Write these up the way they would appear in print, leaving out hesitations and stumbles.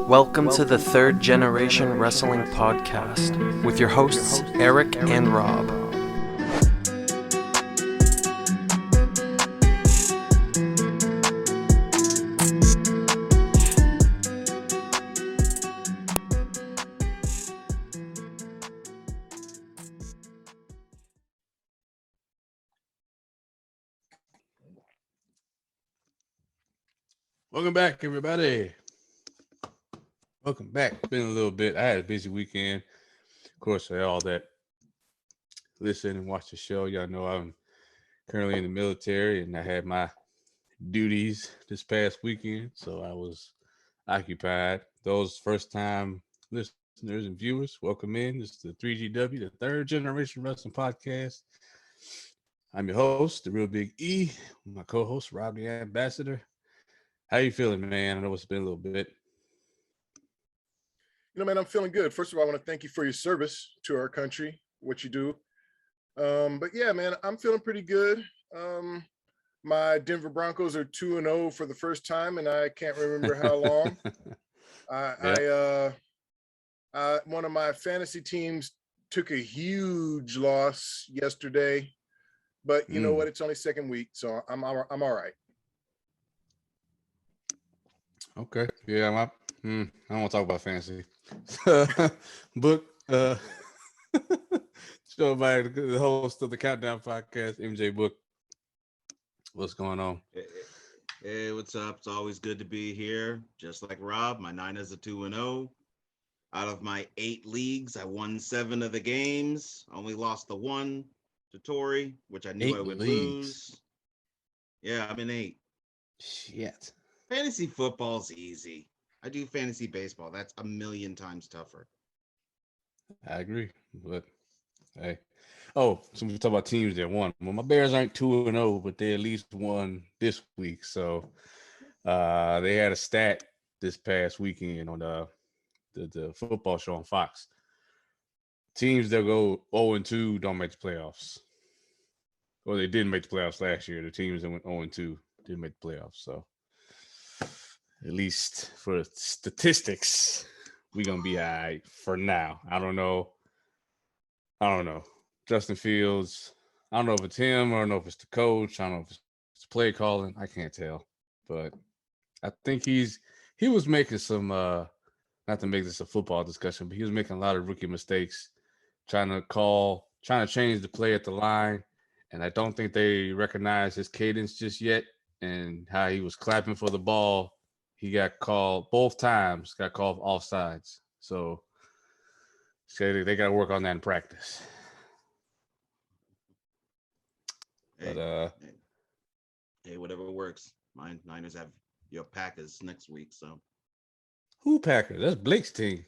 Welcome to the Third Generation Wrestling Podcast with your hosts, Eric and Rob. Welcome back, everybody. Welcome back. It's been a little bit. I had a busy weekend. Of course, for all that listen and watch the show, y'all know I'm currently in the military and I had my duties this past weekend, so I was occupied. Those first-time listeners and viewers, welcome in. This is the 3GW, the Third Generation Wrestling Podcast. I'm your host, DaReaL Big E, my co-host, Rob the Ambassador. How you feeling, man? I know it's been a little bit. Man, I'm feeling good. First of all, I want to thank you for your service to our country, what you do. But yeah, man, I'm feeling pretty good. My Denver Broncos are 2-0 for the first time, and I can't remember how long. One of my fantasy teams took a huge loss yesterday, but you know what? It's only second week, so I'm all right. Okay. Yeah, I don't want to talk about fantasy. Book, show by the host of the Countdown Podcast, MJ Book. What's going on? Hey, what's up? It's always good to be here. Just like Rob, my Niners are 2-0. Out of my 8 leagues, I won 7 of the games. Only lost the 1 to Tory, which I knew I would lose. Yeah, I'm in 8. Shit. Fantasy football's easy. I do fantasy baseball. That's a million times tougher. I agree, but hey. Oh, so we talk about teams that won. Well, my Bears aren't 2-0, but they at least won this week. So they had a stat this past weekend on the football show on Fox. Teams that go 0-2 don't make the playoffs. Well, they didn't make the playoffs last year. The teams that went 0-2 didn't make the playoffs. So at least for statistics, we're going to be all right for now. I don't know. Justin Fields, I don't know if it's him. I don't know if it's the coach. I don't know if it's play calling. I can't tell. But I think he was making some, not to make this a football discussion, but he was making a lot of rookie mistakes, trying to change the play at the line. And I don't think they recognize his cadence just yet and how he was clapping for the ball. He got called both times, got called offsides. So they got to work on that in practice. But hey, whatever works. My Niners have your Packers next week, so. Who Packers? That's Blake's team.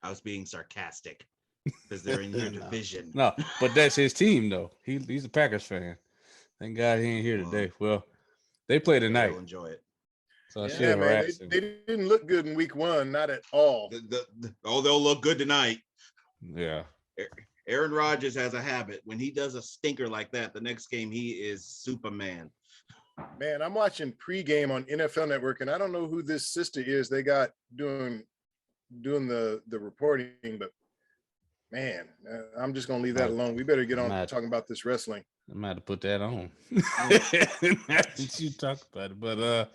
I was being sarcastic because they're in your division. No, but that's his team though. He's a Packers fan. Thank God he ain't here today. Well, they play tonight. I'll enjoy it. So yeah, man, they didn't look good in week 1, not at all. They'll look good tonight. Yeah. Aaron Rodgers has a habit. When he does a stinker like that, the next game he is Superman. Man, I'm watching pregame on NFL Network, and I don't know who this sister is they got doing the reporting, but man, I'm just gonna leave that alone. We better get on talking about this wrestling. I might have to put that on. You talk about it, but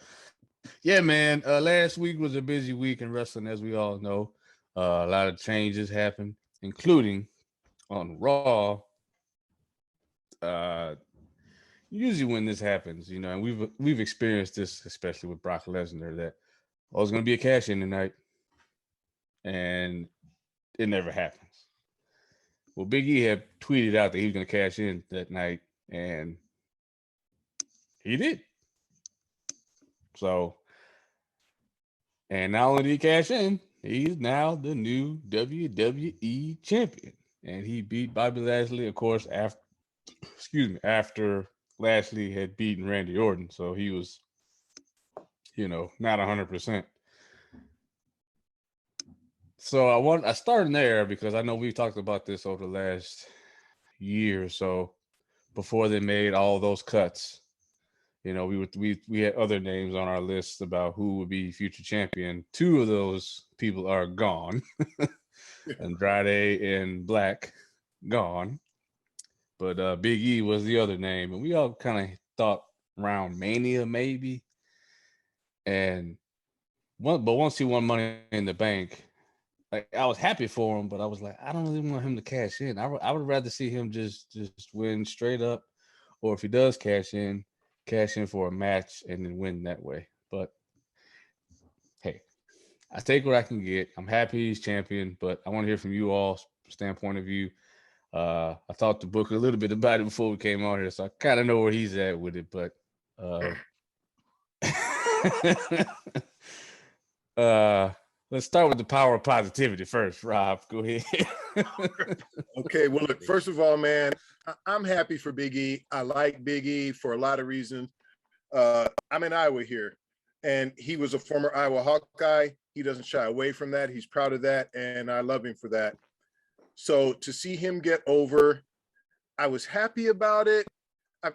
yeah, man. Last week was a busy week in wrestling, as we all know. A lot of changes happened, including on Raw. Usually when this happens, and we've experienced this, especially with Brock Lesnar, that it's going to be a cash in tonight, and it never happens. Well, Big E had tweeted out that he was going to cash in that night, and he did. So, and not only did he cash in, he's now the new WWE champion, and he beat Bobby Lashley, of course, after Lashley had beaten Randy Orton. So he was, not 100%. So I started there because I know we've talked about this over the last year or so before they made all those cuts. You know, we had other names on our list about who would be future champion. Two of those people are gone. Andrade and Black gone. But Big E was the other name, and we all kind of thought around Mania maybe. And once he won Money in the Bank, like I was happy for him, but I was like, I don't really want him to cash in. I would rather see him just win straight up, or if he does cash in for a match and then win that way. But hey, I take what I can get. I'm happy he's champion, but I want to hear from you all standpoint of view. I talked to Booker a little bit about it before we came on here, so I kind of know where he's at with it. But let's start with the power of positivity first. Rob, go ahead. Okay, well, look, first of all, man, I'm happy for Big E. I like Big E for a lot of reasons. I'm in Iowa here, and he was a former Iowa Hawkeye. He doesn't shy away from that. He's proud of that, and I love him for that. So to see him get over, I was happy about it. I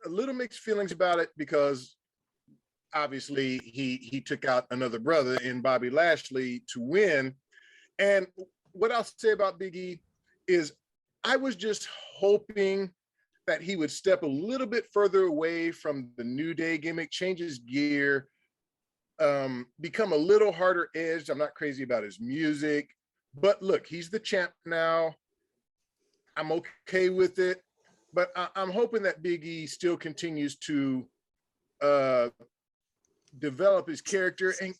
a little mixed feelings about it because obviously he took out another brother in Bobby Lashley to win. And what I'll say about Big E is I was just hoping that he would step a little bit further away from the New Day gimmick, change his gear, become a little harder edged. I'm not crazy about his music, but look, he's the champ now. I'm okay with it, but I'm hoping that Big E still continues to develop his character. And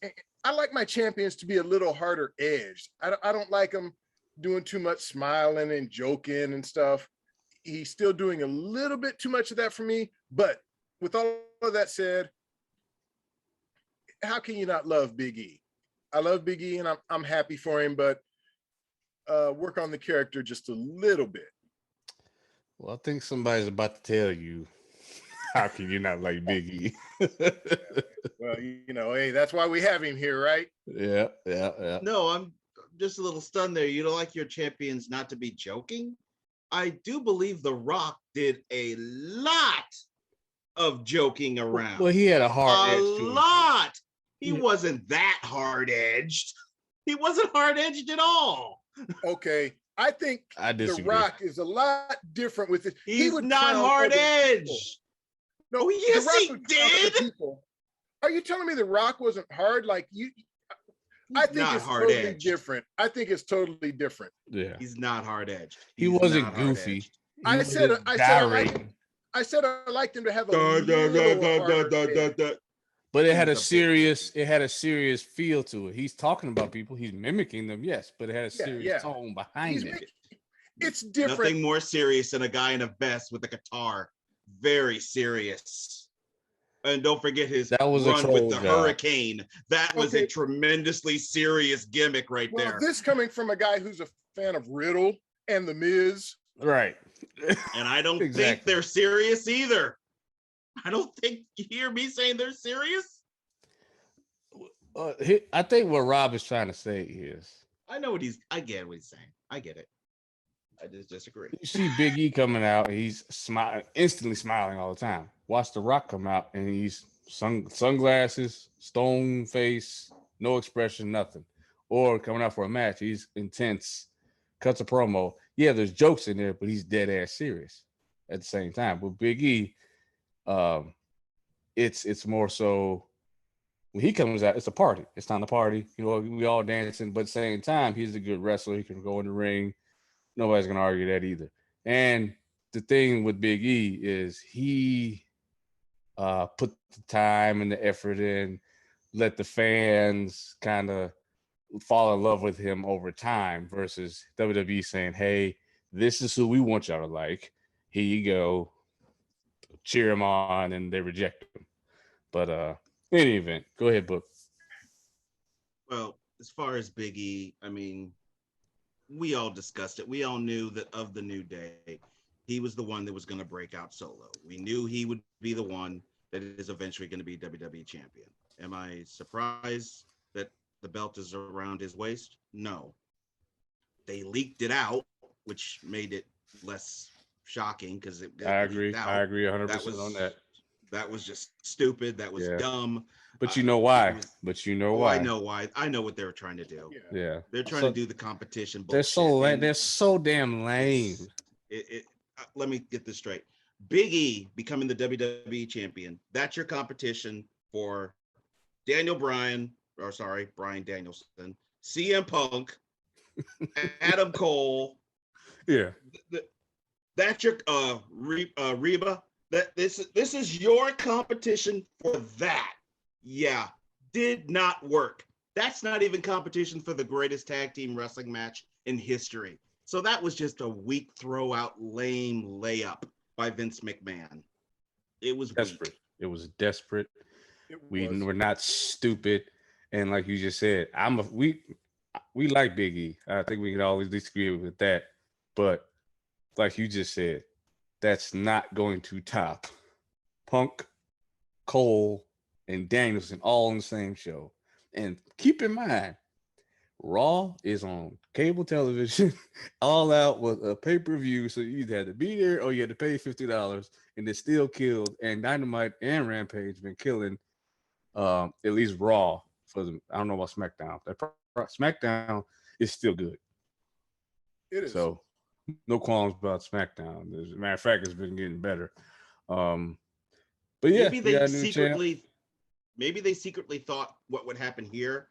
I like my champions to be a little harder edged. I don't like them doing too much smiling and joking and stuff. He's still doing a little bit too much of that for me. But with all of that said, how can you not love Big E? I love Big E, and I'm happy for him, but work on the character just a little bit. Well, I think somebody's about to tell you, how can you not like Big E? Well, hey, that's why we have him here, right? Yeah. No, I'm just a little stunned there. You don't like your champions not to be joking? I do believe The Rock did a lot of joking around. Well, he had a hard edge to him. Lot. He wasn't that hard edged. He wasn't hard edged at all. Okay, I think The Rock is a lot different with it. He's not hard edged. No, yes, he did. Are you telling me The Rock wasn't hard? Like you? I think it's totally different. I think it's totally different. Yeah, he's not hard edged. He wasn't goofy. I said I liked him to have a little but it had a serious feel to it. He's talking about people. He's mimicking them, yes, but it had a serious tone behind it. It's different. Nothing more serious than a guy in a vest with a guitar. Very serious. And don't forget his run with the hurricane. That was a tremendously serious gimmick right there. This coming from a guy who's a fan of Riddle and The Miz. Right. And I don't think they're serious either. I don't think you hear me saying they're serious. I think what Rob is trying to say is, I get what he's saying. I get it. I just disagree. You see Big E coming out, and he's instantly smiling all the time. Watch The Rock come out, and he's sunglasses, stone face, no expression, nothing. Or coming out for a match, he's intense, cuts a promo. Yeah, there's jokes in there, but he's dead ass serious at the same time. But Big E, it's more so when he comes out, it's a party. It's time to party. We all dancing, but at the same time, he's a good wrestler. He can go in the ring. Nobody's gonna argue that either. And the thing with Big E is he put the time and the effort in, let the fans kind of fall in love with him over time versus WWE saying, hey, this is who we want y'all to like. Here you go. Cheer him on, and they reject him. But in any event, go ahead, Book. Well, as far as Big E, I mean, we all discussed it. We all knew that of the New Day, he was the one that was going to break out solo. We knew he would be the one that is eventually going to be WWE champion. Am I surprised that the belt is around his waist? No. They leaked it out, which made it less shocking because I agree 100% on that. That was just stupid. That was Yeah. dumb. But you know why? It was- But you know Oh, why? I know why. I know what they were trying to do. Yeah. Yeah. They're trying So to do the competition they're bullshit. so and they're so damn lame. let me get this straight. Big E becoming the WWE champion. That's your competition for Brian Danielson, CM Punk, Adam Cole. Yeah. That's your Reba. This is your competition for that. Yeah, did not work. That's not even competition for the greatest tag team wrestling match in history. So that was just a weak throw out, lame layup by Vince McMahon. It was Desperate. weak. It was desperate. It We was. were not stupid. And like you just said, we like Big E. I think we can always disagree with that. But like you just said, that's not going to top Punk, Cole, and Danielson all on the same show. And keep in mind, Raw is on cable television, all out with a pay-per-view. So you either had to be there or you had to pay $50, and it still killed. And Dynamite and Rampage been killing at least Raw for them. I don't know about SmackDown. SmackDown is still good. It is. So no qualms about SmackDown. As a matter of fact, it's been getting better. But yeah, maybe we got they a new champ. secretly thought what would happen here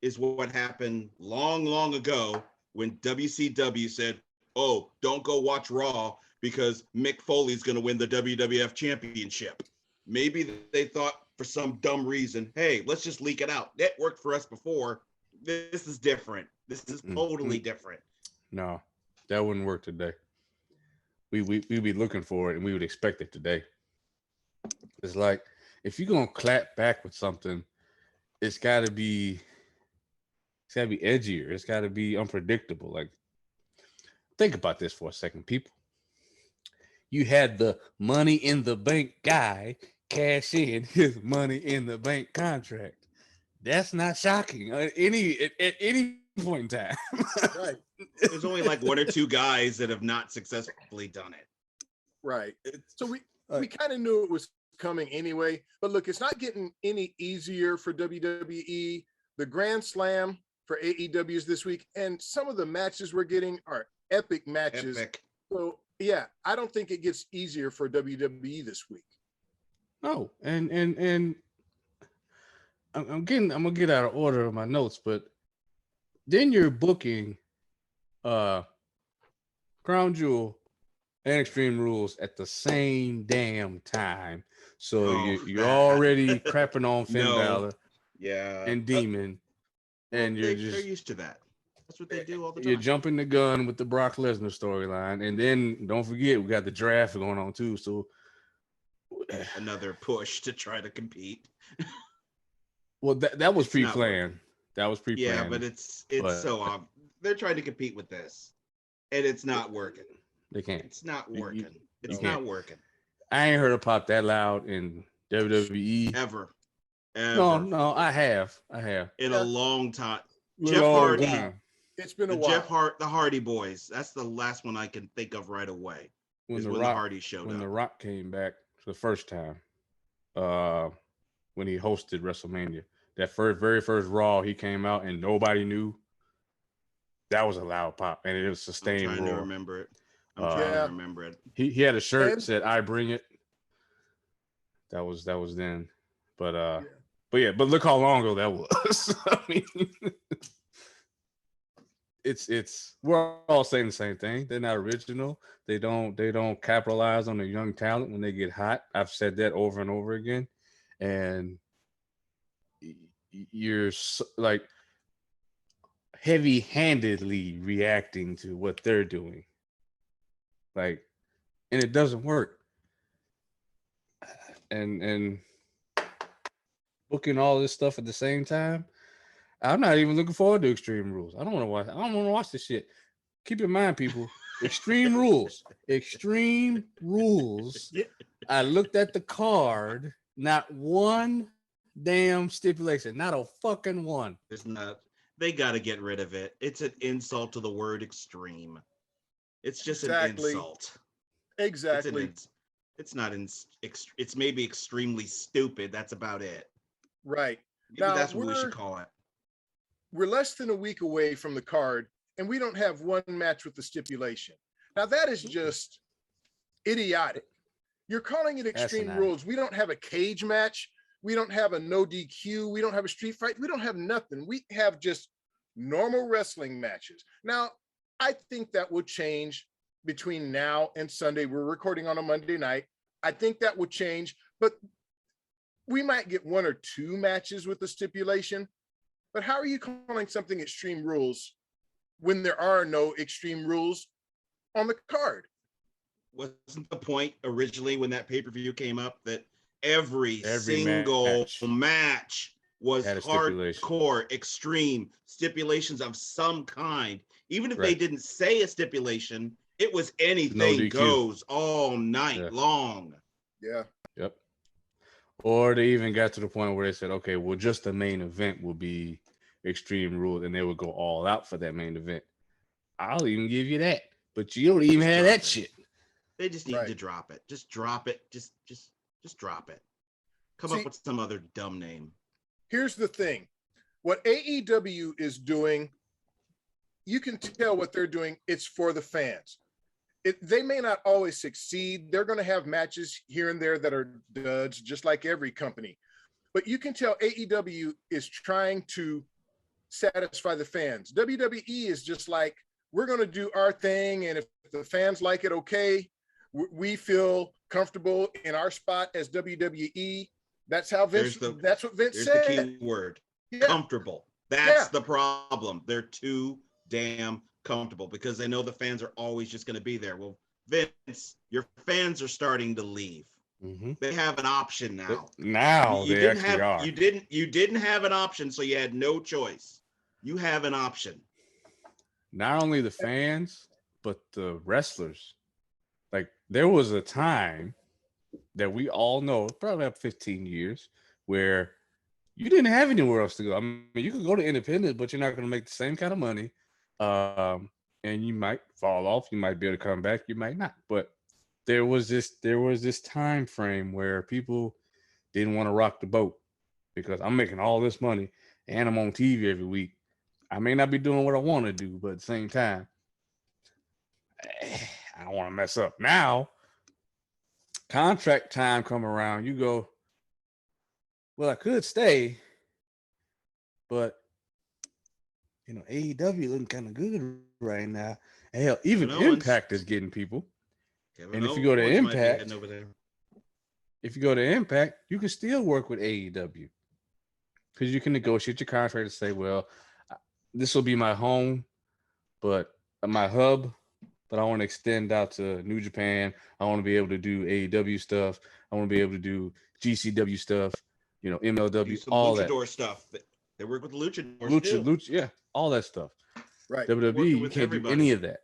is what happened long ago when WCW said, "Oh, don't go watch Raw because Mick Foley's going to win the WWF Championship." Maybe they thought for some dumb reason, "Hey, let's just leak it out. That worked for us before. This is different. This is totally different." No, that wouldn't work today. We'd be looking for it and we would expect it today. It's like if you're gonna clap back with something, it's gotta be edgier. It's gotta be unpredictable. Like, think about this for a second, people. You had the Money in the Bank guy cash in his Money in the Bank contract. That's not shocking at any point in time. Right. There's only like one or two guys that have not successfully done it. Right. So we kind of knew it was coming anyway. But look, it's not getting any easier for WWE. The Grand Slam for AEW is this week, and some of the matches we're getting are epic matches. Epic. So yeah, I don't think it gets easier for WWE this week. No, and I'm gonna get out of order of my notes, but then you're booking Crown Jewel and Extreme Rules at the same damn time. So you're already crapping on Finn Balor and Demon, and they're used to that. That's what they do all the time. You're jumping the gun with the Brock Lesnar storyline, and then don't forget we got the draft going on too. So another push to try to compete. Well, that was pre-planned. That was pre-planned. Yeah, but it's so they're trying to compete with this, and it's not working. They can't. It's not working. It's not working. I ain't heard it pop that loud in WWE ever. No, I have. In a long time. Jeff Hardy. It's been a while. The Hardy Boys. That's the last one I can think of right away. When the Hardy showed up. When The Rock came back for the first time, when he hosted WrestleMania, that very first Raw, he came out and nobody knew. That was a loud pop, and it was sustained. I'm trying to remember it. He had a shirt that said "I bring it." That was then, but look how long ago that was. I mean, it's we're all saying the same thing. They're not original. They don't capitalize on the young talent when they get hot. I've said that over and over again, and you're like heavy-handedly reacting to what they're doing, like, and it doesn't work. And booking all this stuff at the same time, I'm not even looking forward to Extreme Rules. I don't want to watch this shit. Keep in mind, people, Extreme Rules. Yeah. I looked at the card, not one damn stipulation, not a fucking one. There's not. They got to get rid of it. It's an insult to the word extreme. It's just an insult. Exactly. It's not in. It's maybe extremely stupid. That's about it. Right. Maybe Now that's what we should call it. we're less than a week away from the card, and we don't have one match with the stipulation. Now that is just idiotic. You're calling it Extreme Asinine. Rules. We don't have a cage match. We don't have a no DQ. We don't have a street fight. We don't have nothing. We have just normal wrestling matches. Now, I think that will change between now and Sunday. We're recording on a Monday night. I think that will change, but we might get one or two matches with the stipulation. But how are you calling something Extreme Rules when there are no Extreme Rules on the card? Wasn't the point originally when that pay-per-view came up that every single match was hardcore, extreme stipulations of some kind? Even if they didn't say a stipulation, it was anything goes all night long. Yeah. Yep. Or they even got to the point where they said, okay, well, just the main event will be Extreme Rules, and they would go all out for that main event. I'll even give you that. But you don't even have that shit. They just need to drop it. Just drop it. Just drop it. Come up with some other dumb name. Here's the thing. What AEW is doing, you can tell what they're doing. It's for the fans. They may not always succeed. They're going to have matches here and there that are duds, just like every company. But you can tell AEW is trying to satisfy the fans. WWE is just like, we're going to do our thing, and if the fans like it, okay. We feel comfortable in our spot as WWE. That's how Vince. That's what Vince said. There's the key word. Yeah. Comfortable. That's the problem. They're too damn comfortable because they know the fans are always just going to be there. Well, Vince, your fans are starting to leave. Mm-hmm. They have an option now. You didn't have an option, so you had no choice. You have an option. Not only the fans, but the wrestlers. Like, there was a time that we all know, probably about 15 years, where you didn't have anywhere else to go. I mean, you could go to independent, but you're not going to make the same kind of money. And you might fall off. You might be able to come back. You might not. But there was this time frame where people didn't want to rock the boat because I'm making all this money and I'm on TV every week. I may not be doing what I want to do, but at the same time, I don't want to mess up. Now, contract time come around, you go, well, I could stay, but AEW looking kind of good right now. Hell, even Impact is getting people. And if you go to Impact, you can still work with AEW because you can negotiate your contract and say, well, this will be my home, but my hub. But I want to extend out to New Japan. I want to be able to do AEW stuff. I want to be able to do GCW stuff, MLW, all that. Luchador stuff. They work with Luchador. Lucha, yeah, all that stuff. Right. WWE, you can't do any of that.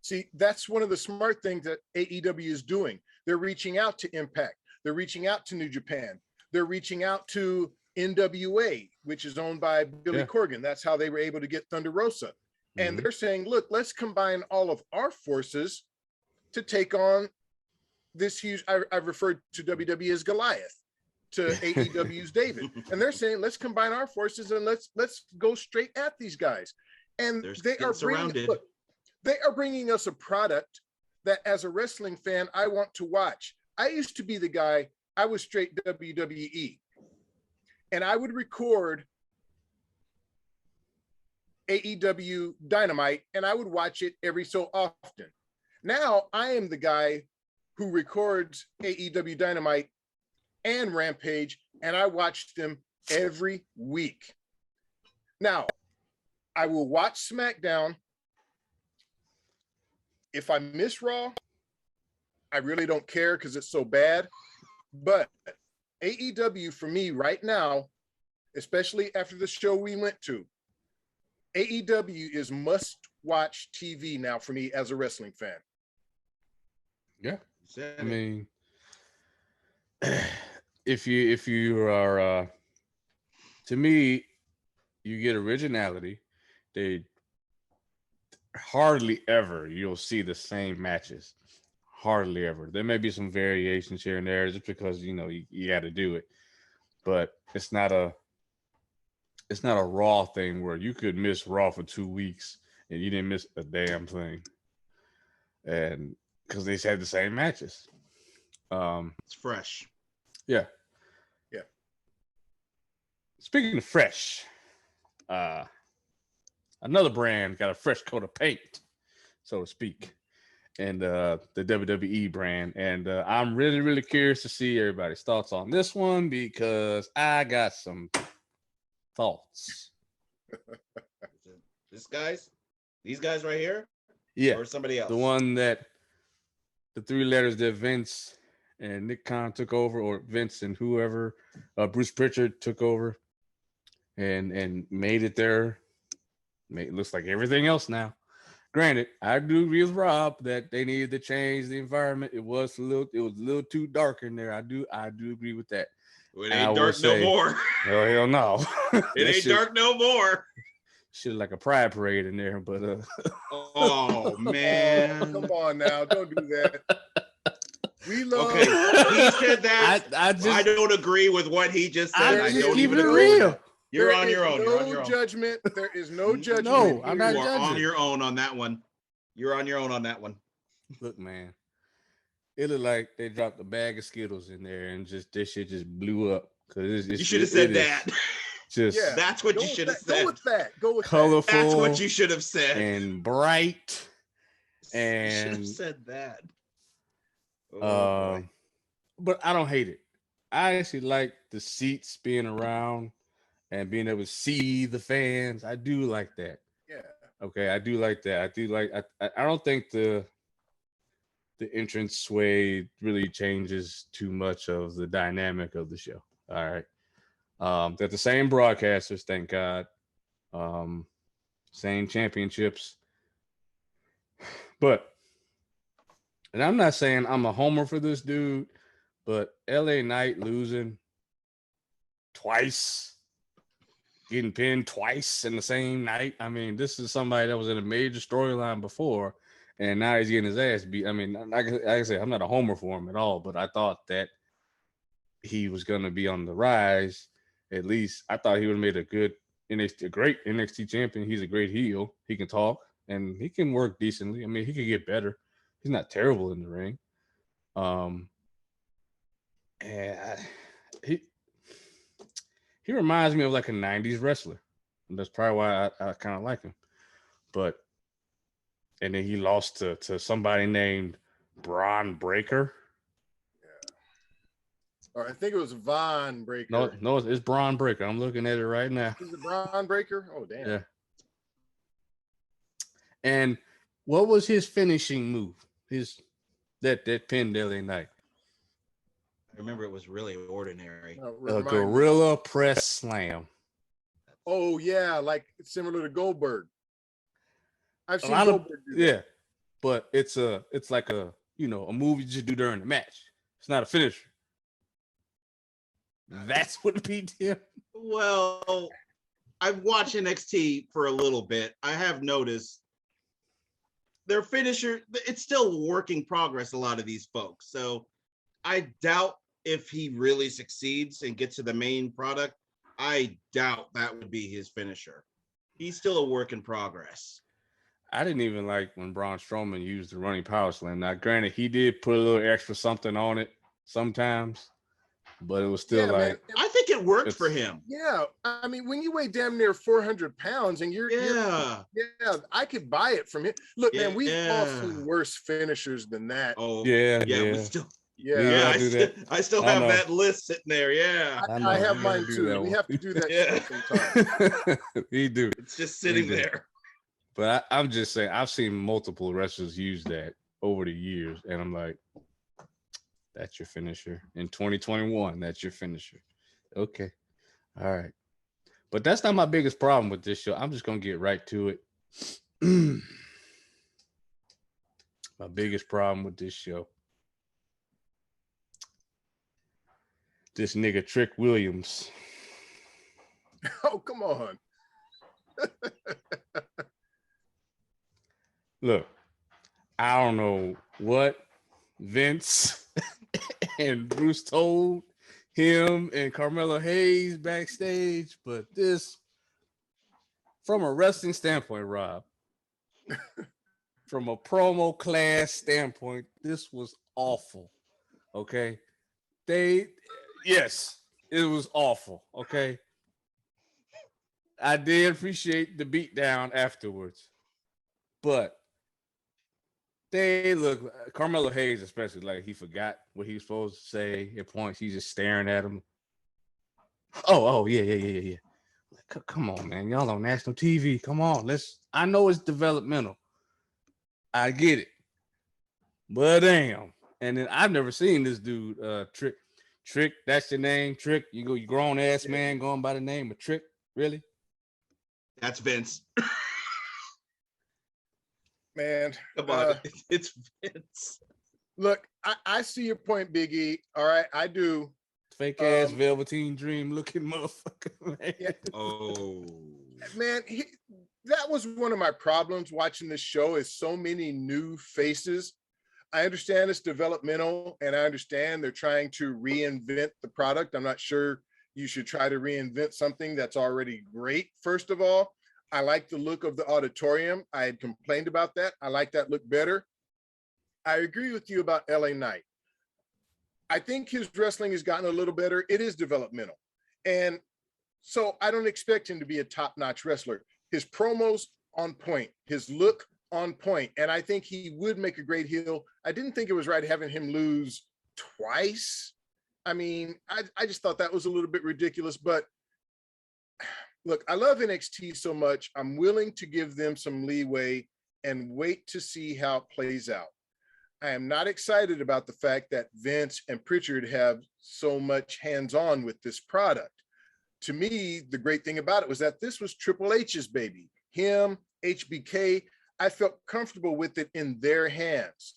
See, that's one of the smart things that AEW is doing. They're reaching out to Impact. They're reaching out to New Japan. They're reaching out to NWA, which is owned by Billy Corgan. That's how they were able to get Thunder Rosa. And they're saying, look, let's combine all of our forces to take on this huge, I've referred to WWE as Goliath, to AEW's David. And they're saying, let's combine our forces and let's go straight at these guys. And they are bringing us a product that as a wrestling fan, I want to watch. I used to be the guy, I was straight WWE. And I would record AEW Dynamite, and I would watch it every so often. Now I am the guy who records AEW Dynamite and Rampage, and I watch them every week. Now, I will watch SmackDown. If I miss Raw, I really don't care because it's so bad. But AEW for me right now, especially after the show we went to, AEW is must-watch TV now for me as a wrestling fan. Yeah, I mean, if you are, to me, you get originality. They hardly ever you'll see the same matches. Hardly ever. There may be some variations here and there just because you got to do it, but it's not a Raw thing where you could miss Raw for 2 weeks and you didn't miss a damn thing, and because they had the same matches. It's fresh. Yeah. Yeah. Speaking of fresh, another brand got a fresh coat of paint, so to speak, and the WWE brand. And I'm really, really curious to see everybody's thoughts on this one because I got some thoughts. These guys right here, Yeah, or somebody else. the one that the three letters that Vince and Nick Khan took over, or Vince and whoever, Bruce Pritchard took over, and made it there. It looks like everything else now. Granted, I do agree with Rob that they needed to change the environment. It was a little too dark in there. I do agree with that. It ain't dark no more. Oh hell no! It ain't dark no more. Shit like a pride parade in there, but oh man, come on now, don't do that. We love. Okay, he said that. I don't agree with what he just said. I don't keep even it agree. real. You're on your own. You're on your own. Judgment. There is no judgment. No, I'm not You are judging. on your own on that one. You're on your own on that one. Look, man, it looked like they dropped a bag of Skittles in there and this shit just blew up. Cause you should have said that. Just that's what you should have said. Go with that. Go with colorful. that. That's what you should have said. And bright. And you should have said that. But I don't hate it. I actually like the seats being around and being able to see the fans. I do like that. Yeah. Okay, I do like that. I don't think the entrance sway really changes too much of the dynamic of the show. All right. They're the same broadcasters, thank God. Same championships. But, and I'm not saying I'm a homer for this dude, but LA Knight losing twice, getting pinned twice in the same night. I mean, this is somebody that was in a major storyline before, and now he's getting his ass beat. I mean, like I said, I'm not a homer for him at all, but I thought that he was going to be on the rise. At least I thought he would have made a great NXT champion. He's a great heel. He can talk and he can work decently. I mean, he could get better. He's not terrible in the ring. And he reminds me of like a 90s wrestler. And that's probably why I kind of like him. And then he lost to somebody named Braun Breaker. Or I think it was Von Breaker. No, it's Braun Breaker. I'm looking at it right now. Is it Braun Breaker? Oh, damn. Yeah. And what was his finishing move? That pinned LA Knight. I remember it was really ordinary. A gorilla press slam. Oh yeah, like similar to Goldberg. I've seen Goldberg do that. Yeah, but it's like a move you just do during the match. It's not a finisher. That's what beat him. Well, I've watched NXT for a little bit. I have noticed their finisher, it's still work in progress, a lot of these folks. So I doubt if he really succeeds and gets to the main product, I doubt that would be his finisher. He's still a work in progress. I didn't even like when Braun Strowman used the running power slam. Now, granted, he did put a little extra something on it sometimes, but it was still man. I think it worked for him. Yeah. I mean, when you weigh damn near 400 pounds and you're I could buy it from him. Look, man, we've all seen worse finishers than that. Oh, yeah. We still, I still have that list sitting there. Yeah. I have mine too. We have to do that sometime. We do. It's just sitting there. But I'm just saying, I've seen multiple wrestlers use that over the years, and I'm like, that's your finisher. In 2021, that's your finisher. Okay. All right. But that's not my biggest problem with this show. I'm just going to get right to it. My biggest problem with this show. This nigga Trick Williams. Oh, come on. Look, I don't know what Vince and Bruce told him and Carmelo Hayes backstage, but this, from a wrestling standpoint, Rob, from a promo class standpoint, this was awful. Okay. Yes, it was awful. Okay. I did appreciate the beatdown afterwards, but they look, Carmelo Hayes, especially, like he forgot what he was supposed to say at points. He's just staring at him. Oh, yeah. Come on, man. Y'all on national TV. Come on. I know it's developmental. I get it. But damn. And then I've never seen this dude, Trick, that's your name, Trick. You grown ass man going by the name of Trick. Really? That's Vince. Man, Come on, it's Vince. look, I see your point, Big E. All right, I do. Fake ass Velveteen Dream looking motherfucker. Man. Yeah. Oh Man, that was one of my problems watching this show is so many new faces. I understand it's developmental and I understand they're trying to reinvent the product. I'm not sure you should try to reinvent something that's already great. First of all, I like the look of the auditorium. I had complained about that. I like that look better. I agree with you about LA Knight. I think his wrestling has gotten a little better. It is developmental. And so I don't expect him to be a top-notch wrestler. His promos on point, his look on point, and I think he would make a great heel. I didn't think it was right having him lose twice. I mean, I just thought that was a little bit ridiculous, but look, I love NXT so much. I'm willing to give them some leeway and wait to see how it plays out. I am not excited about the fact that Vince and Pritchard have so much hands-on with this product. To me, the great thing about it was that this was Triple H's baby. Him, HBK, I felt comfortable with it in their hands.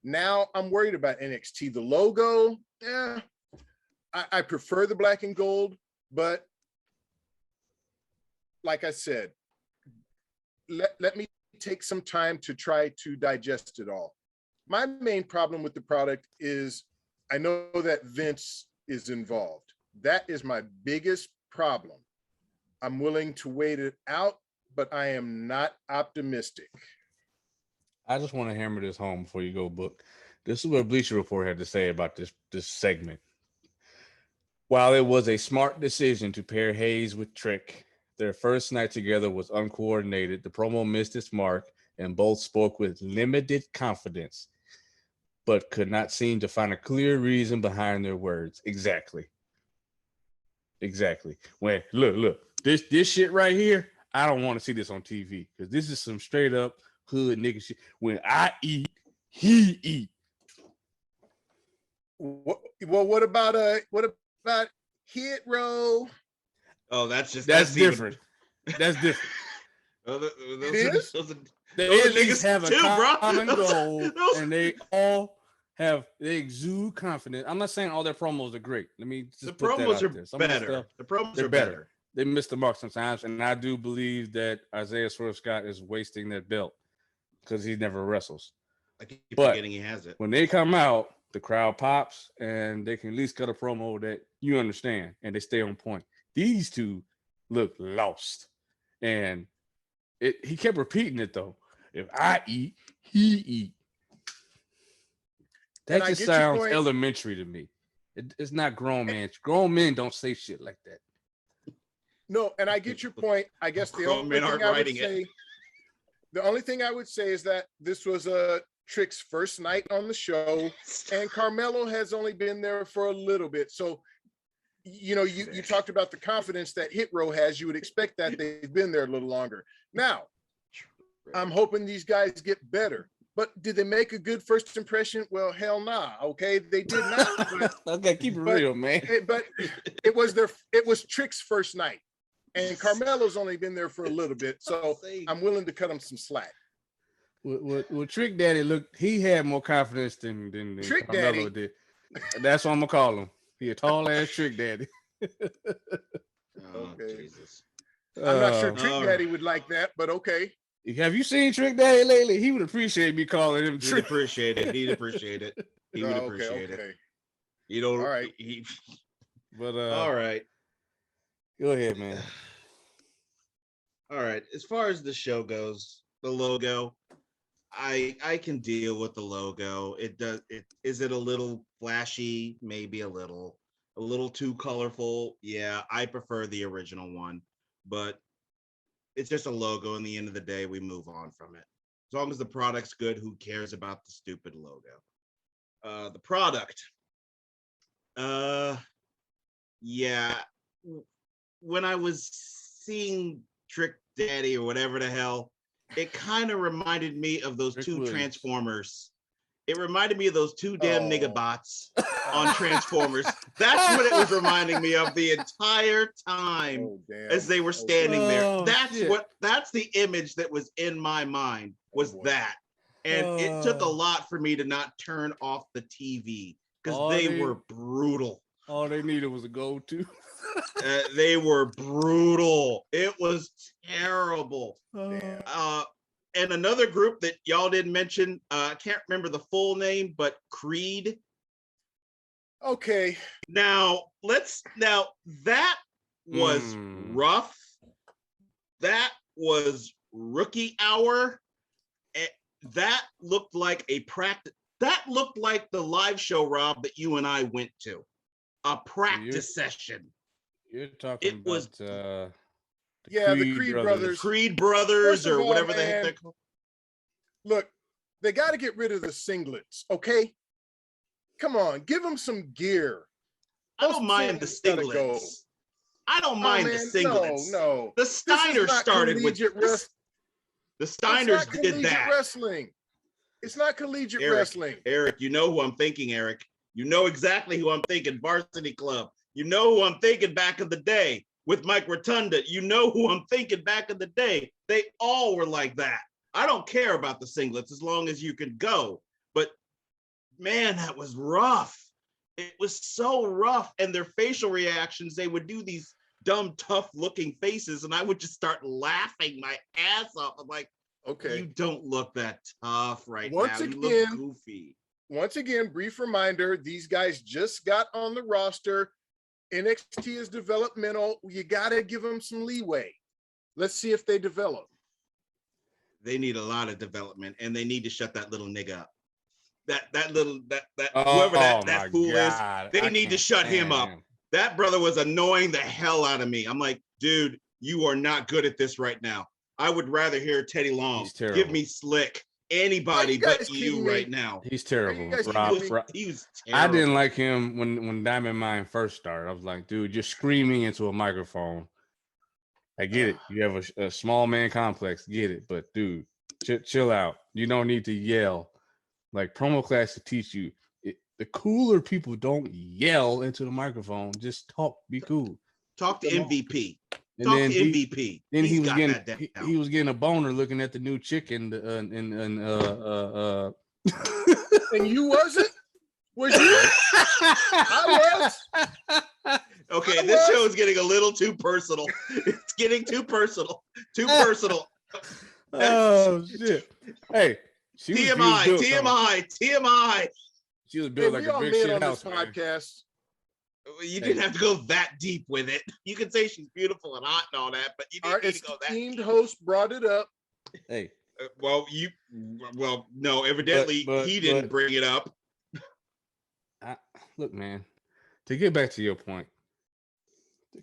Now I'm worried about NXT. The logo, I prefer the black and gold, but like I said, let me take some time to try to digest it all. My main problem with the product is I know that Vince is involved. That is my biggest problem. I'm willing to wait it out, but I am not optimistic. I just want to hammer this home before you go, Book. This is what Bleacher Report had to say about this segment. While it was a smart decision to pair Hayes with Trick, their first night together was uncoordinated. The promo missed its mark, and both spoke with limited confidence, but could not seem to find a clear reason behind their words. Exactly. When look, this shit right here, I don't want to see this on TV because this is some straight up hood nigga shit. When I eat, he eat. Well, what about Hit Row? Oh, that's different. That's different. It is? They at least niggas have a too, bro. common goal, Those- and they exude confidence. I'm not saying all their promos are great. Let me just the put that promos out are there. Some of the better. stuff, The promos they're are better. They miss the mark sometimes, and I do believe that Isaiah Swerve Scott is wasting that belt because he never wrestles. I keep But forgetting he has it. when they come out, the crowd pops, and they can at least cut a promo that you understand, and they stay on point. These two look lost, and he kept repeating it though. If I eat, he eat. That just sounds elementary to me. It's not grown man. Grown men don't say shit like that. No, and I get your point. I guess the only thing I would say is that this was Trick's first night on the show, and Carmelo has only been there for a little bit. So, you know, you talked about the confidence that Hit Row has. You would expect that they've been there a little longer. Now, I'm hoping these guys get better. But did they make a good first impression? Well, hell nah. Okay, they did not. But, okay, keep it real, man. But it was Trick's first night, and Carmelo's only been there for a little bit, so I'm willing to cut him some slack. Well, Trick Daddy he had more confidence than Trick Carmelo Daddy did. That's what I'm gonna call him. He a tall ass Trick Daddy. Oh, okay. Jesus. I'm not sure Trick Daddy would like that, but okay. Have you seen Trick Daddy lately? He would appreciate me calling him He'd Trick. appreciate it. He'd appreciate it. He would appreciate it. You know, All right. But all right. Go ahead, man. All right. As far as the show goes, the logo, I can deal with the logo. It does. Is it a little flashy? Maybe a little too colorful. Yeah, I prefer the original one, but it's just a logo. In the end of the day, we move on from it. As long as the product's good, who cares about the stupid logo? The product. Yeah. When I was seeing Trick Daddy or whatever the hell, it kind of reminded me of those Rick two Williams. Transformers. It reminded me of those two damn nigga bots on Transformers. That's what it was reminding me of the entire time as they were standing there. That's the image that was in my mind was that. And it took a lot for me to not turn off the TV because they were brutal. All they needed was a go-to. They were brutal. It was terrible. And another group that y'all didn't mention, I can't remember the full name, but Creed. Okay. Now that was rough. That was rookie hour. That looked like a practice. That looked like the live show, Rob, that you and I went to. A practice session. You're talking about the Creed brothers. Creed brothers or whatever the heck they're called. Look, they got to get rid of the singlets, okay? Come on, give them some gear. I don't mind the singlets. I don't mind the singlets. No. The Steiners started with this. The Steiners did that. Wrestling. It's not collegiate wrestling. Eric, you know who I'm thinking, Eric. You know exactly who I'm thinking, Varsity Club. You know who I'm thinking back in the day with Mike Rotunda. You know who I'm thinking back in the day. They all were like that. I don't care about the singlets as long as you can go. But man, that was rough. It was so rough. And their facial reactions, they would do these dumb, tough looking faces. And I would just start laughing my ass off. I'm like, okay, you don't look that tough right now. You look goofy. Once again, brief reminder, these guys just got on the roster. NXT is developmental. You got to give them some leeway. Let's see if they develop. They need a lot of development, and they need to shut that little nigga up. Whoever that fool is, they need to shut him up. That brother was annoying the hell out of me. I'm like, dude, you are not good at this right now. I would rather hear Teddy Long. Give me Slick. Anybody but you right now. He's terrible. Rob. He was terrible. I didn't like him when Diamond Mine first started. I was like, dude, you're screaming into a microphone. I get it. You have a small man complex. Get it. But dude, chill out. You don't need to yell. Like promo class to teach you. The cooler people don't yell into the microphone. Just talk. Be cool. Talk to MVP. And talk to MVP. Then he was getting a boner looking at the new chick and and you wasn't? Was you? I was. Okay, this show is getting a little too personal. It's getting too personal. Too personal. Oh shit! Hey, TMI. She was built like a big shit house. Podcast. You didn't have to go that deep with it. You can say she's beautiful and hot and all that, but you didn't need to go that deep. Our esteemed host brought it up. Hey. No, evidently he didn't bring it up. Look, man, to get back to your point,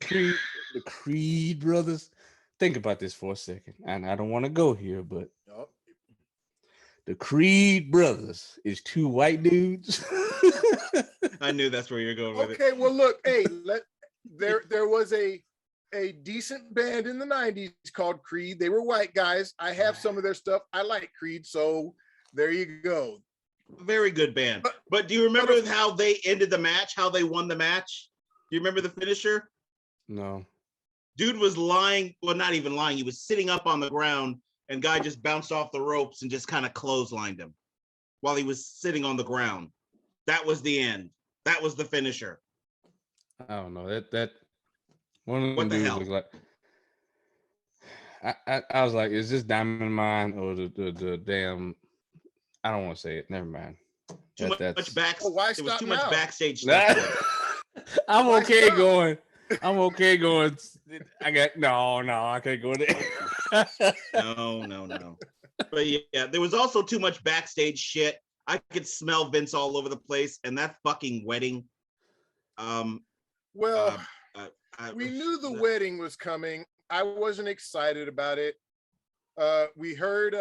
the Creed brothers, think about this for a second. And I don't want to go here, but the Creed brothers is two white dudes. I knew that's where you're going with it. Okay, well, look, hey, there was a decent band in the 90s called Creed. They were white guys. I have some of their stuff. I like Creed, so there you go. Very good band. But do you remember how they ended the match? How they won the match? Do you remember the finisher? No. Dude was lying. Well, not even lying. He was sitting up on the ground, and guy just bounced off the ropes and just kind of clotheslined him while he was sitting on the ground. That was the end. That was the finisher. I don't know. That one of them what the dudes hell? looked like I was like, is this Diamond Mine or the damn? I don't want to say it. Never mind. Too much back. Oh, why There was stop too now? much backstage stuff. with it. I'm Why okay stop? going. I'm okay going. I got no. I can't go there. No. But yeah, there was also too much backstage shit. I could smell Vince all over the place, and that fucking wedding. Well, I- we knew the wedding was coming. I wasn't excited about it. We heard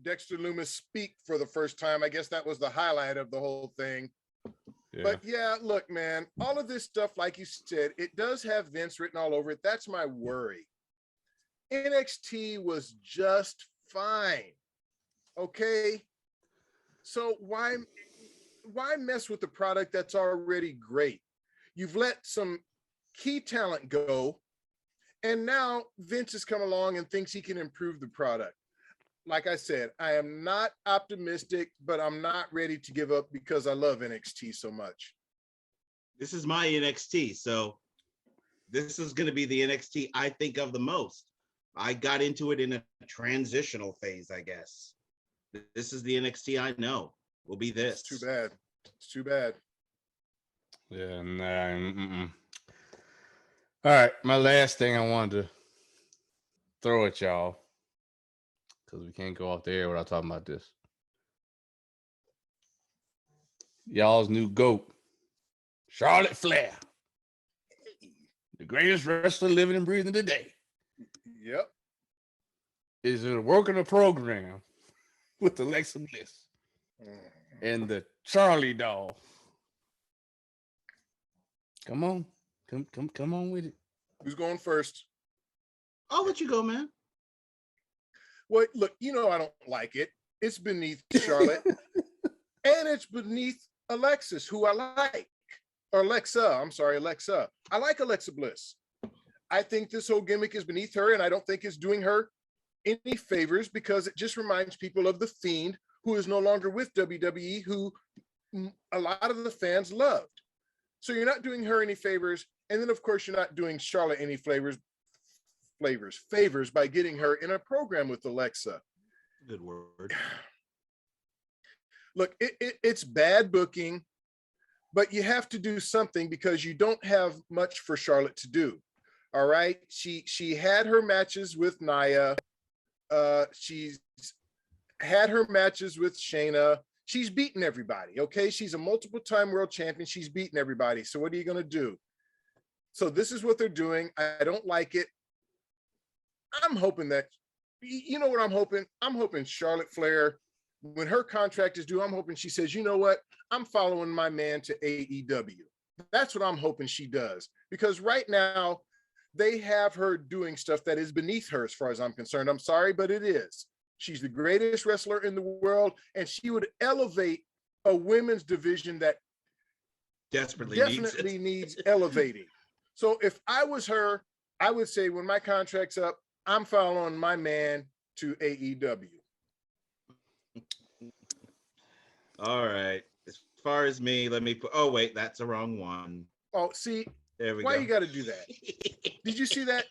Dexter Loomis speak for the first time. I guess that was the highlight of the whole thing. Yeah. But yeah, look, man, all of this stuff, like you said, it does have Vince written all over it. That's my worry. NXT was just fine. Okay. So why mess with the product that's already great? You've let some key talent go, and now Vince has come along and thinks he can improve the product. Like I said, I am not optimistic, but I'm not ready to give up because I love NXT so much. This is my NXT, so this is going to be the NXT I think of the most. I got into it in a transitional phase, I guess. This is the NXT I know. Will be this. It's too bad. It's too bad. Yeah. Nah. All right. My last thing I wanted to throw at y'all, because we can't go off the air without talking about this. Y'all's new GOAT, Charlotte Flair, the greatest wrestler living and breathing today, Yep. is working a program with Alexa Bliss Mm. and the Charlie doll. Come on. Come on with it. Who's going first? I'll let you go, man. Well, look, you know I don't like it. It's beneath Charlotte, and it's beneath Alexis, who I like. Or Alexa. I'm sorry, Alexa. I like Alexa Bliss. I think this whole gimmick is beneath her, and I don't think it's doing her any favors because it just reminds people of The Fiend, who is no longer with WWE, who a lot of the fans loved. So you're not doing her any favors. And then, of course, you're not doing Charlotte any favors by getting her in a program with Alexa. Good word. Look, it's bad booking, but you have to do something because you don't have much for Charlotte to do. All right. She had her matches with Nia. She's had her matches with Shayna. She's beaten everybody. Okay. She's a multiple-time world champion. She's beaten everybody. So what are you going to do? So this is what they're doing. I don't like it. I'm hoping that, you know what I'm hoping? I'm hoping Charlotte Flair, when her contract is due, I'm hoping she says, you know what? I'm following my man to AEW. That's what I'm hoping she does. Because right now, they have her doing stuff that is beneath her as far as I'm concerned. I'm sorry, but it is. She's the greatest wrestler in the world, and she would elevate a women's division that definitely needs elevating. So if I was her, I would say when my contract's up, I'm following my man to AEW. All right. As far as me, let me put. Oh wait, that's the wrong one. Oh, see, There we why go. you got to do that? Did you see that?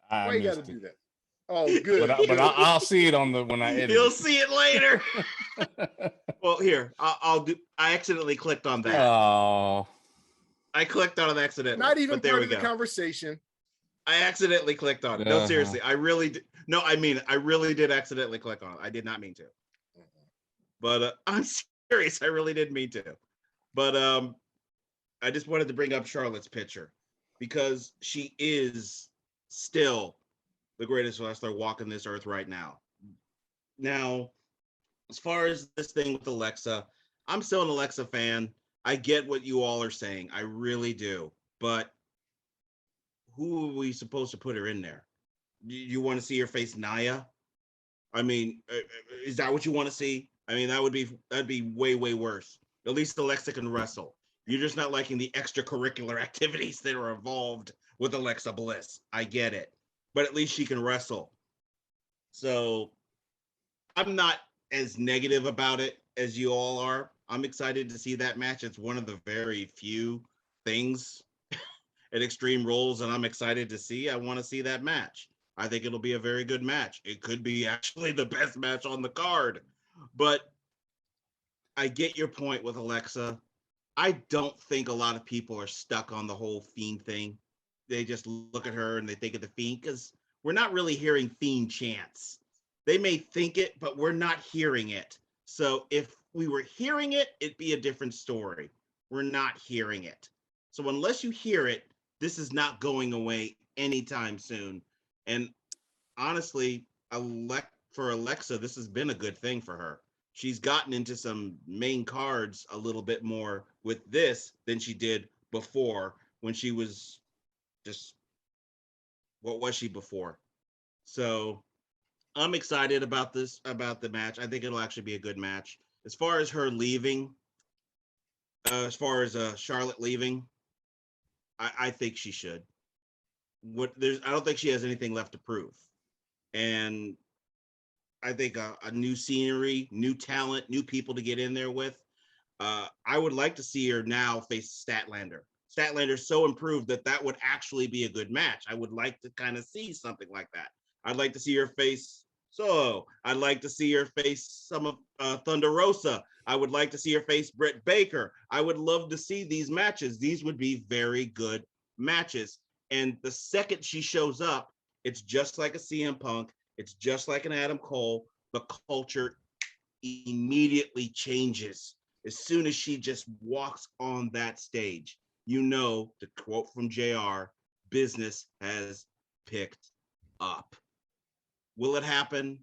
Why you got to missed do it. that? Oh, good. But I'll see it on when I edit. You'll see it later. Well, here I'll do. I accidentally clicked on that. Oh. I clicked on it accidentally. Not even but there part we of the go. conversation. I accidentally clicked on it. No, seriously, I really did. No, I mean, I really did accidentally click on it. I did not mean to. But I'm serious. I really didn't mean to. But I just wanted to bring up Charlotte's picture because she is still the greatest wrestler walking this earth right now. Now, as far as this thing with Alexa, I'm still an Alexa fan. I get what you all are saying. I really do. But who are we supposed to put her in there? You want to see her face Nia? I mean, is that what you want to see? I mean, that'd be way, way worse. At least Alexa can wrestle. You're just not liking the extracurricular activities that are involved with Alexa Bliss. I get it. But at least she can wrestle. So I'm not as negative about it as you all are. I'm excited to see that match. It's one of the very few things at Extreme Rules that I'm excited to see. I want to see that match. I think it'll be a very good match. It could be actually the best match on the card. But I get your point with Alexa. I don't think a lot of people are stuck on the whole Fiend thing. They just look at her and they think of the Fiend because we're not really hearing Fiend chants. They may think it, but we're not hearing it. So if we were hearing it, it'd be a different story. We're not hearing it. So unless you hear it, this is not going away anytime soon. And honestly, for Alexa, this has been a good thing for her. She's gotten into some main cards a little bit more with this than she did before when she was just, what was she before? So I'm excited about about the match. I think it'll actually be a good match. As far as her leaving, as far as Charlotte leaving, I think she should. I don't think she has anything left to prove. And I think a new scenery, new talent, new people to get in there with. I would like to see her now face Statlander. Statlander's so improved that would actually be a good match. I would like to kind of see something like that. I'd like to see her face Solo. I'd like to see her face some of Thunder Rosa. I would like to see her face Britt Baker. I would love to see these matches. These would be very good matches. And the second she shows up, it's just like a CM Punk. It's just like an Adam Cole. The culture immediately changes as soon as she just walks on that stage. You know, to quote from JR, business has picked up. Will it happen?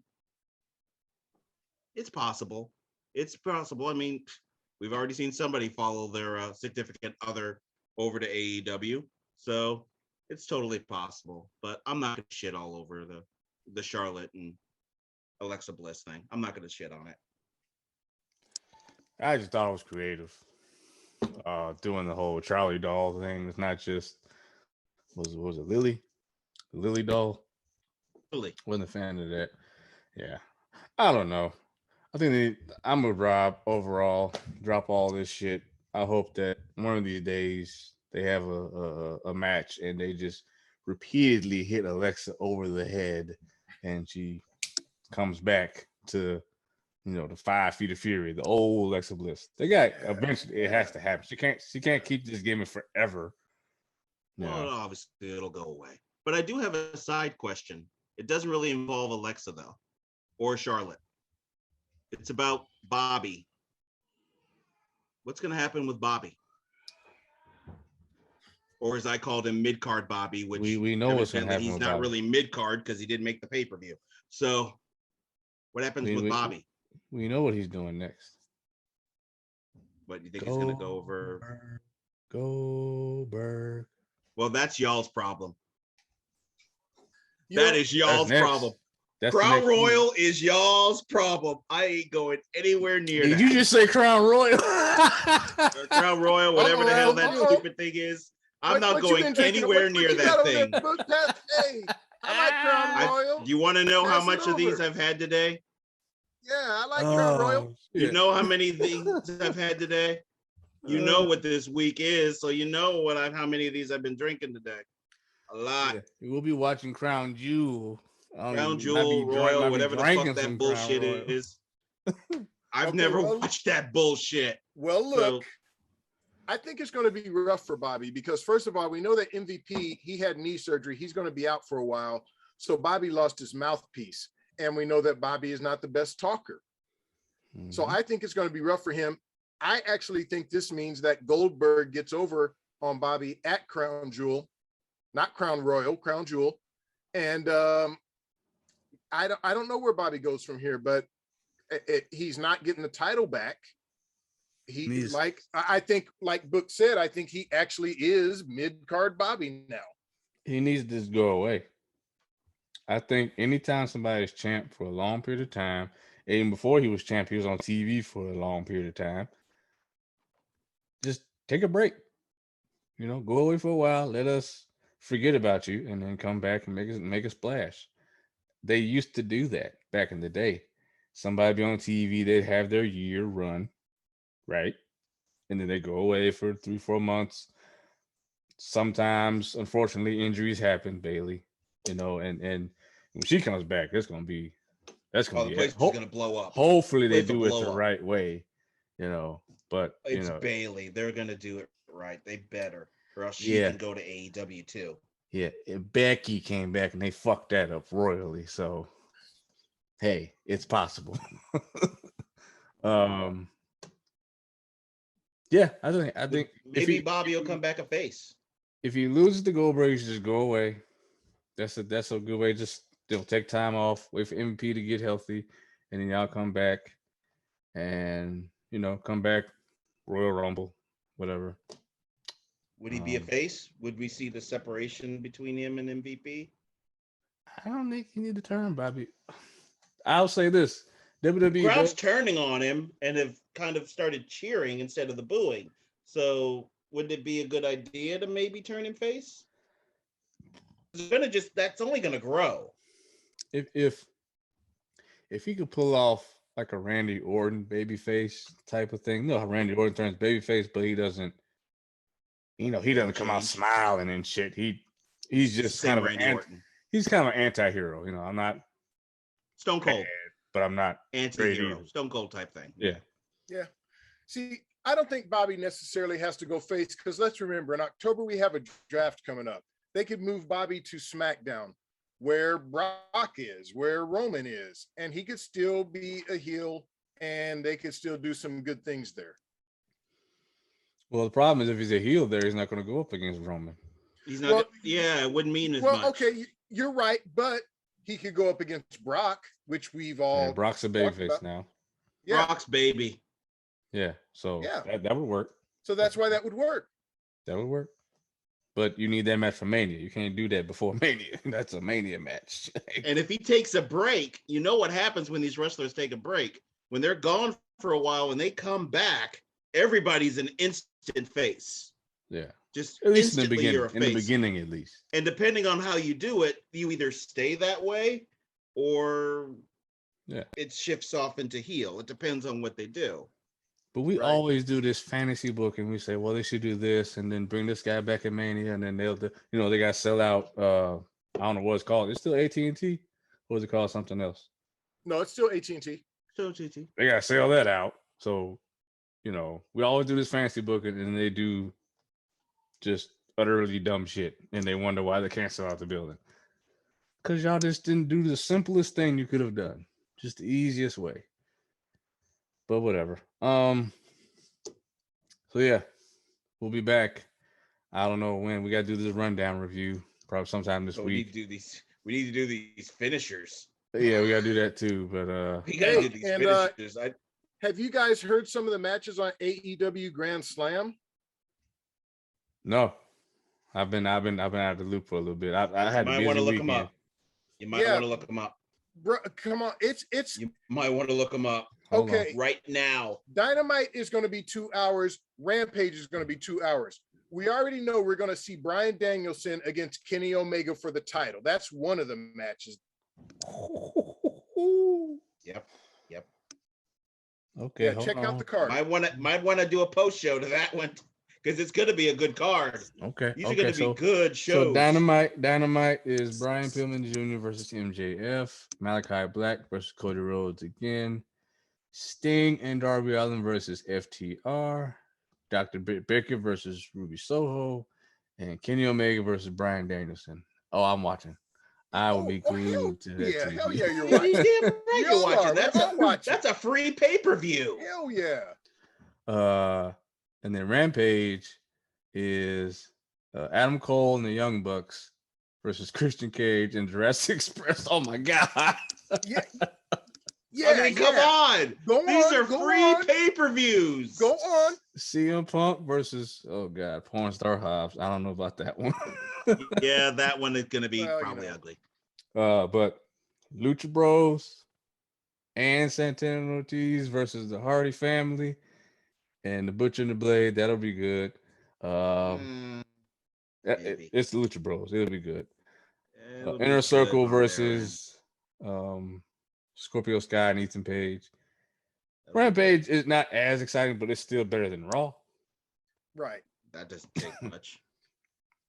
It's possible. It's possible. I mean, we've already seen somebody follow their significant other over to AEW. So it's totally possible. But I'm not going to shit all over the Charlotte and Alexa Bliss thing. I'm not going to shit on it. I just thought it was creative. Doing the whole Charlie doll thing. It's not just was it Lily? The Lily doll? Really? Wasn't a fan of that. Yeah. I don't know. I think I'm with Rob overall. Drop all this shit. I hope that one of these days they have a match and they just repeatedly hit Alexa over the head and she comes back to, the 5 feet of fury, the old Alexa Bliss. They got eventually it has to happen. She can't keep this gimmick forever. Well, obviously it'll go away. But I do have a side question. It doesn't really involve Alexa though, or Charlotte. It's about Bobby. What's going to happen with Bobby? Or as I called him, mid-card Bobby, which we know what's going to happen. He's not really mid-card because he didn't make the pay-per-view. So what happens with Bobby? We know what he's doing next. What, you think he's going to go over? Goldberg. Well, that's y'all's problem. That is y'all's problem. Crown Royal is y'all's problem. I ain't going anywhere near that. Did you just say Crown Royal? Crown Royal, whatever the hell that stupid thing is. I'm not going anywhere near that thing. Hey, I like Crown Royal. You want to know how much of these I've had today? Yeah, I like Crown Royal. You know how many of these I've had today? You know what this week is, so you know how many of these I've been drinking today. A lot. Yeah. We'll be watching Crown Jewel. Crown Jewel, Royal, whatever the fuck that bullshit is. I've never watched that bullshit. Well, look, I think it's going to be rough for Bobby because, first of all, we know that MVP, he had knee surgery. He's going to be out for a while. So Bobby lost his mouthpiece. And we know that Bobby is not the best talker. Mm-hmm. So I think it's going to be rough for him. I actually think this means that Goldberg gets over on Bobby at Crown Jewel, not Crown Royal, Crown Jewel. And I don't know where Bobby goes from here, but he's not getting the title back. I think, like Book said, I think he actually is mid-card Bobby now. He needs to just go away. I think anytime somebody's champ for a long period of time, even before he was champ, he was on TV for a long period of time. Just take a break. Go away for a while. Let us forget about you, and then come back and make a splash. They used to do that back in the day. Somebody be on TV, they'd have their year run, right? And then they go away for 3-4 months. Sometimes, unfortunately, injuries happen, Bailey. and when she comes back, that's gonna be Oh, the place is gonna blow up. Hopefully they Place will do it blow the up. right way, but It's Bailey. They're gonna do it right. They better, or else she Yeah. can go to AEW too. yeah, and Becky came back and they fucked that up royally. So hey, it's possible. Yeah, I think Maybe Bobby will come back a face. if he loses to Goldberg, he should just go away. That's a good way. Just take time off, wait for MVP to get healthy, and then y'all come back and come back Royal Rumble, whatever. Would he be a face? Would we see the separation between him and MVP? I don't think you need to turn, Bobby. I'll say this: WWE Crowd's turning on him and have kind of started cheering instead of the booing. So would it be a good idea to maybe turn him face? It's gonna that's only gonna grow. If he could pull off like a Randy Orton babyface type of thing, Randy Orton turns babyface, but he doesn't. He doesn't come out smiling and shit. He's just kind of he's kind of an anti-hero. I'm not Stone Cold, bad, but I'm not anti-hero, Stone Cold type thing. Yeah. See, I don't think Bobby necessarily has to go face, because let's remember, in October we have a draft coming up. They could move Bobby to SmackDown, where Brock is, where Roman is, and he could still be a heel, and they could still do some good things there. Well, the problem is if he's a heel there, he's not going to go up against Roman. He's not. It wouldn't mean as much. Well, okay, you're right, but he could go up against Brock, which we've all. Brock's a babyface now. Yeah. Brock's baby. Yeah, so that would work. So that's why that would work. That would work. But you need that match for Mania. You can't do that before Mania. That's a Mania match. And if he takes a break, you know what happens when these wrestlers take a break? When they're gone for a while, when they come back, everybody's an instant face. Yeah. Just at least instantly you're a face. In the beginning, at least. And depending on how you do it, you either stay that way or it shifts off into heel. It depends on what they do. But we always do this fantasy book, and we say, well, they should do this, and then bring this guy back in Mania, and then they'll do, they got to sell out. I don't know what it's called. It's still AT&T, or is it called something else? No, it's still AT&T. Still AT&T. They got to sell that out. So, we always do this fantasy book, and then they do just utterly dumb shit, and they wonder why they can't sell out the building. Because y'all just didn't do the simplest thing you could have done, just the easiest way. But whatever. So yeah, we'll be back. I don't know when. We got to do this rundown review probably sometime this week. We need to do these finishers. Yeah, we got to do that too. But we got to do these finishers. Have you guys heard some of the matches on AEW Grand Slam? No, I've been out of the loop for a little bit. I had. You might want to look them up. You might want to look them up. Bro, come on, it's. You might want to look them up. Okay, right now. Dynamite is going to be 2 hours. Rampage is going to be 2 hours. We already know we're going to see Bryan Danielson against Kenny Omega for the title. That's one of the matches. Yep. Okay. Yeah, check out the card. Might want to do a post show to that one, because it's going to be a good card. Okay. These are going to be good shows. So Dynamite is Brian Pillman Jr. versus MJF, Malachi Black versus Cody Rhodes again, Sting and Darby Allin versus FTR, Dr. Britt Baker versus Ruby Soho, and Kenny Omega versus Bryan Danielson. Oh, I'm watching. I will be glued to that. Yeah, TV. hell yeah, you're watching. You're watching. That's a free pay-per-view. Hell yeah. And then Rampage is Adam Cole and the Young Bucks versus Christian Cage and Jurassic Express. Oh my god. Yeah, I mean, come on. These are free pay-per-views. Go on. CM Punk versus Porn Star Hobbs. I don't know about that one. Yeah, that one is gonna be probably ugly. But Lucha Bros and Santana and Ortiz versus the Hardy family and the Butcher and the Blade. That'll be good. It's the Lucha Bros. It'll be good. Inner Circle versus Scorpio Sky and Ethan Page. Rampage is not as exciting, but it's still better than Raw. Right. That doesn't take much.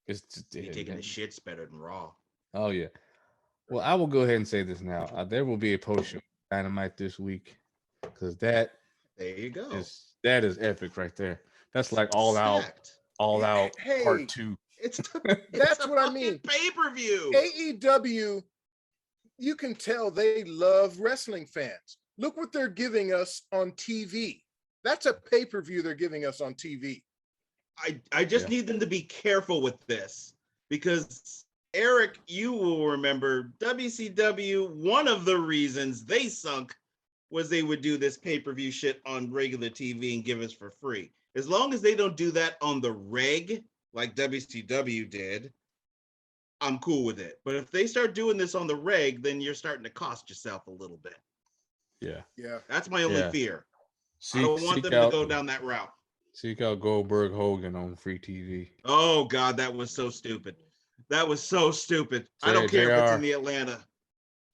It's just taking the shit's better than Raw. Oh yeah. Well, I will go ahead and say this now. There will be a post show Dynamite this week because There you go. that is epic right there. That's like all out part Hey, 2. It's that's what I mean. Pay-per-view. AEW, you can tell they love wrestling fans. Look what they're giving us on TV. That's a pay-per-view they're giving us on TV. I just need them to be careful with this because Eric, you will remember WCW. One of the reasons they sunk was they would do this pay-per-view shit on regular TV and give us for free. As long as they don't do that on the reg like WCW did, I'm cool with it. But if they start doing this on the reg, then you're starting to cost yourself a little bit. Yeah. That's my only fear. I don't want them to go down that route. Seek out Goldberg Hogan on free TV. Oh God, that was so stupid. That was so stupid. I don't care if it's in the Atlanta.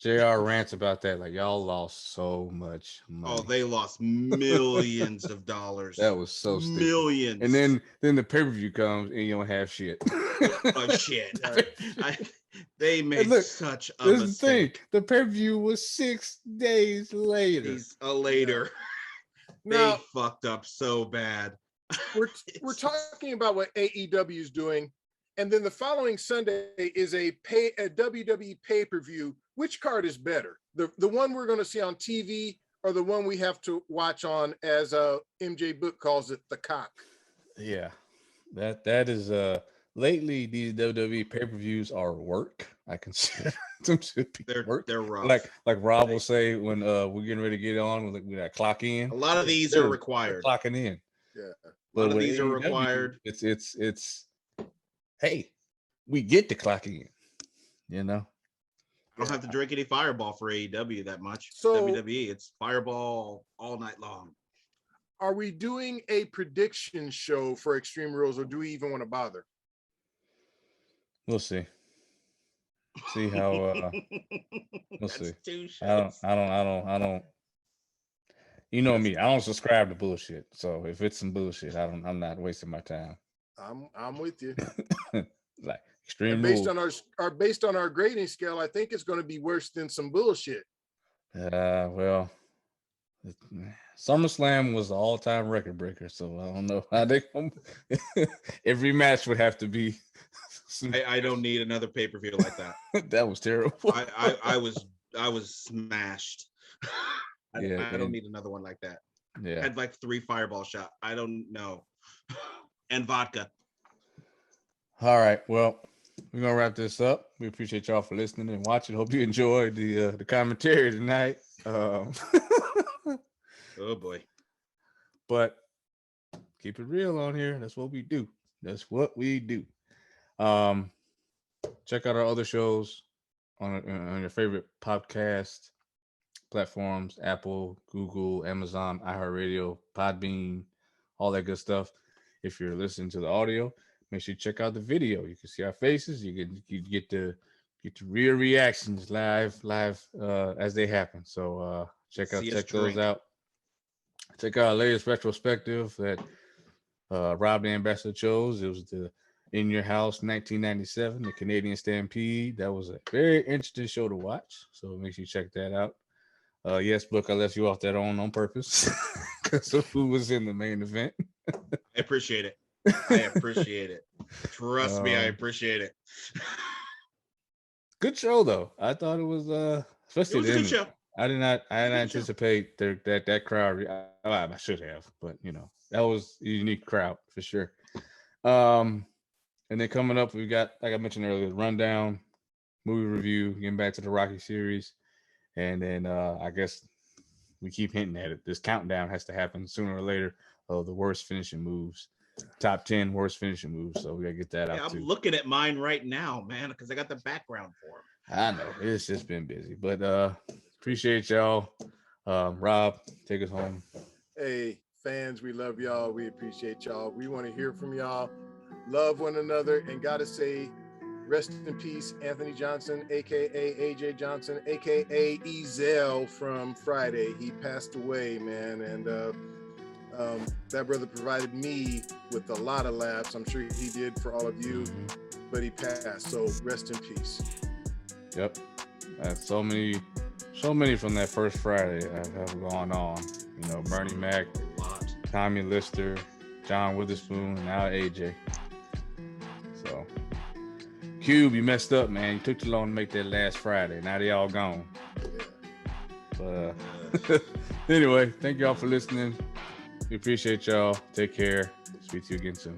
JR rants about that. Like, y'all lost so much money. Oh, they lost millions of dollars. That was so stupid. Millions. And then the pay-per-view comes and you don't have shit. Oh shit. They made such a mistake. The thing. The pay-per-view was 6 days later. Later. Now, they fucked up so bad. We're talking about what AEW is doing, and then the following Sunday is a WWE pay-per-view. Which card is better? The one we're going to see on TV or the one we have to watch on, as MJ Book calls it, the cock? Yeah. That is lately these WWE pay-per-views are work. I consider them to be work. They're rough. Like Rob will say when we're getting ready to get on, we got clock in. A lot of these are required. Clocking in. Yeah. A lot of these are required. It's hey, we get to clock in, you know. I don't have to drink any Fireball for AEW that much. So WWE, it's Fireball all night long. Are we doing a prediction show for Extreme Rules, or do we even want to bother? We'll see. See how we'll see. I don't. You know me. I don't subscribe to bullshit. So if it's some bullshit, I'm not wasting my time. I'm with you. Like Extreme and based on our grading scale, I think it's going to be worse than some bullshit. Well, SummerSlam was the all-time record breaker, so I don't know how they every match would have to be. I don't need another pay-per-view like that. That was terrible. I was smashed. I don't need another one like that. Yeah. I had like 3 Fireball shot. I don't know. And vodka. All right. Well, we're gonna wrap this up. We appreciate y'all for listening and watching. Hope you enjoyed the commentary tonight. Oh boy. But keep it real on here. That's what we do. Check out our other shows on your favorite podcast platforms: Apple, Google, Amazon, iHeartRadio, Podbean, all that good stuff. If you're listening to the audio, make sure you check out the video. You can see our faces. You get the real reactions live as they happen. So check those out. Check out our latest retrospective that Rob the Ambassador chose. It was the In Your House 1997, the Canadian Stampede. That was a very interesting show to watch. So make sure you check that out. Yes, Book, I left you off that on purpose because of who was in the main event. I appreciate it. Trust me, I appreciate it. Good show though. I thought it was especially it was a good show. I did not anticipate that crowd. I should have, but that was a unique crowd for sure. And then coming up, we've got, like I mentioned earlier, the rundown, movie review, getting back to the Rocky series. And then I guess we keep hinting at it. This countdown has to happen sooner or later of the worst finishing moves, top 10 worst finishing moves. So we gotta get that out too. I'm looking at mine right now, man, because I got the background for them. I know it's just been busy, but appreciate y'all. Rob, take us home. Hey, fans, we love y'all. We appreciate y'all. We want to hear from y'all. Love one another, and gotta say, rest in peace, Anthony Johnson, aka AJ Johnson, aka Ezel from Friday. He passed away, man, and that brother provided me with a lot of laughs. I'm sure he did for all of you, but he passed. So rest in peace. Yep. So many from that first Friday have gone on. You know, Bernie Mac, Tommy Lister, John Witherspoon, and now AJ. So, Cube, you messed up, man. You took too long to make that last Friday. Now they all gone. But anyway, thank y'all for listening. We appreciate y'all. Take care. Speak to you again soon.